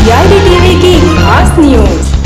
CIDTV की खास news.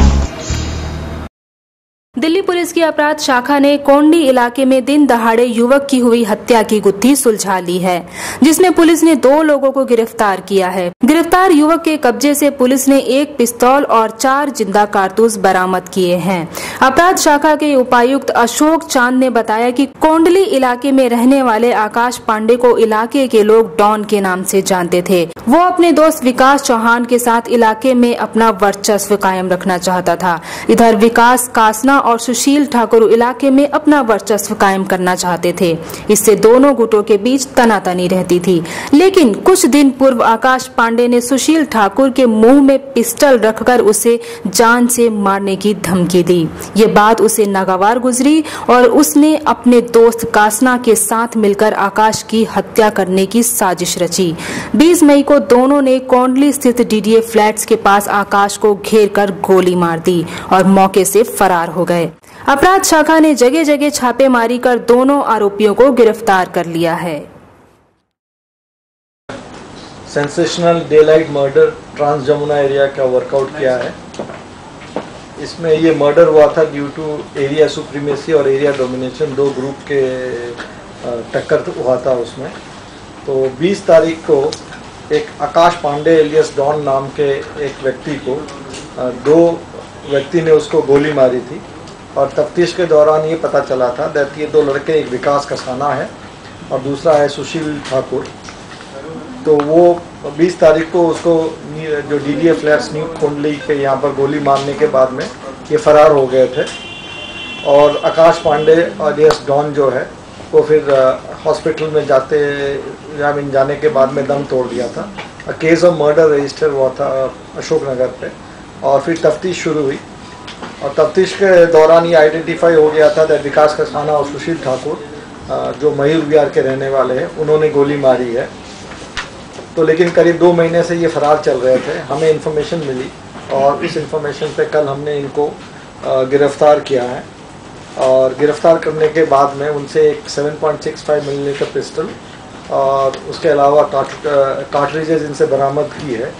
Delhi police की अपराध शाखा ने कोंडी इलाके में दिन दहाड़े युवक की हुई हत्या की गुत्थी सुलझा ली है, जिसमें पुलिस ने 2 लोगों को गिरफ्तार किया है। गिरफ्तार युवक के कब्जे से पुलिस ने 1 पिस्तौल और 4 जिंदा कारतूस बरामद किए हैं। अपराध शाखा के उपायुक्त अशोक चांद ने बताया कि कोंडली इलाके में रहने वाले आकाश पांडे को इलाके के लोग डॉन के नाम से जानते थे। वो अपने दोस्त विकास चौहान के साथ इलाके में अपना वर्चस्व कायम रखना चाहता था। इधर विकास कासना और सुशील ठाकुर इलाके में अपना वर्चस्व कायम करना चाहते थे। इससे दोनों गुटों के बीच तनातनी रहती थी। लेकिन कुछ दिन पूर्व आकाश पांडे ने सुशील ठाकुर के मुंह में पिस्टल रखकर उसे जान से मारने की धमकी दी। ये बात उसे नागवार गुजरी और उसने अपने दोस्त कासना के साथ मिलकर आकाश की हत्या करने की साजिश रची। 20 मई को दोनों ने कोंडली स्थित DDA फ्लैट्स के पास आकाश को घेर कर गोली मार दी और मौके से फरार हो गए। अपराध शाखा ने जगह जगह छापेमारी कर दोनों आरोपियों को गिरफ्तार कर लिया है। Sensational daylight murder trans Jamuna area का वर्कआउट किया है। इसमें ये मर्डर हुआ था ड्यू टू एरिया सुप्रीमेसी और एरिया डोमिनेशन, 2 ग्रुप के टक्कर हुआ था उसमें। तो 20 तारीख को एक आकाश पांडे एलियस डॉन नाम के एक व्यक्ति को 2 व्यक्ति ने उसको गोली मारी थी और तफ्तीश के दौरान ये पता चला था दैट ये 2 लड़के, एक विकास कसाना है और दूसरा है सुशील ठाकुर। तो वो 20 तारीख को उसको जो DDA फ्लैट्स न्यू कोंडली के यहाँ पर गोली मारने के बाद में ये फरार हो गए थे और आकाश पांडे और एलियस डॉन जो है वो फिर हॉस्पिटल में जाने के बाद में दम तोड़ दिया था। केस ऑफ मर्डर रजिस्टर हुआ था अशोक नगर पे और फिर तफ्तीश शुरू हुई और तफ्तीश के दौरान ये आइडेंटिफाई हो गया था दैट विकास कसाना और सुशील ठाकुर जो मयूर विहार के रहने वाले हैं उन्होंने गोली मारी है। तो लेकिन करीब 2 महीने से ये फरार चल रहे थे। हमें इन्फॉर्मेशन मिली और इस इन्फॉर्मेशन पे कल हमने इनको गिरफ्तार किया है और गिरफ्तार करने के बाद में उनसे एक 7.65 मिलीमीटर पिस्टल और उसके अलावा कार्ट्रिजेज इनसे बरामद की है।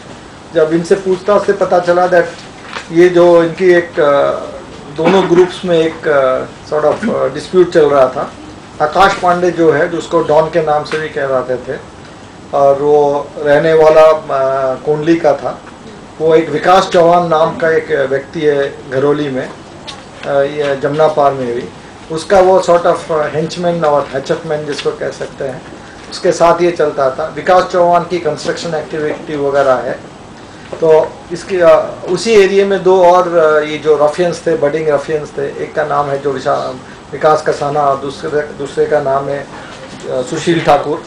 जब इनसे पूछताछ से पता चला दैट ये जो इनकी एक दोनों ग्रुप्स में एक सॉर्ट ऑफ डिस्प्यूट चल रहा था। आकाश पांडे जो है, जो उसको डॉन के नाम से भी कहलाते थे और वो रहने वाला कोंडली का था। वो एक विकास चौहान नाम का एक व्यक्ति है घरोली में, ये जमुना पार में भी, उसका वो सॉर्ट ऑफ हेंचमैन और हैचअपमैन जिसको कह सकते हैं, उसके साथ ये चलता था। विकास चौहान की कंस्ट्रक्शन एक्टिविटी वगैरह है। तो इसकी उसी एरिया में 2 और ये जो रफियंस थे, बडिंग रफियंस थे, एक का नाम है जो विकास कसाना और दूसरे का नाम है सुशील ठाकुर।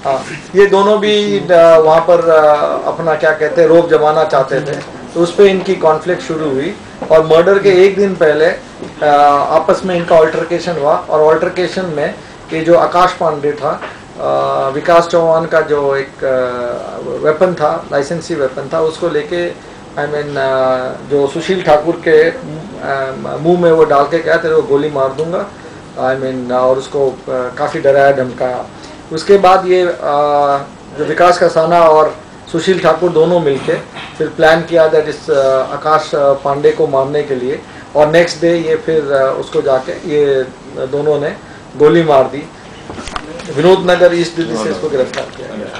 हाँ, ये दोनों भी वहाँ पर अपना क्या कहते हैं रोब जमाना चाहते थे। तो उस पर इनकी कॉन्फ्लिक्ट शुरू हुई और मर्डर के 1 दिन पहले आपस में इनका ऑल्टरकेशन हुआ और ऑल्टरकेशन में ये जो आकाश पांडे था, विकास चौहान का जो एक वेपन था, लाइसेंसी वेपन था, उसको लेके जो सुशील ठाकुर के मुंह में वो डाल के क्या तेरे को गोली मार दूंगा और उसको काफ़ी डराया धमकाया। उसके बाद ये जो विकास कसाना और सुशील ठाकुर दोनों मिलके फिर प्लान किया दैट इस आकाश पांडे को मारने के लिए और नेक्स्ट डे ये फिर उसको जाके ये दोनों ने गोली मार दी। विनोद नगर ईस्ट दिल्ली से इसको गिरफ्तार किया गया।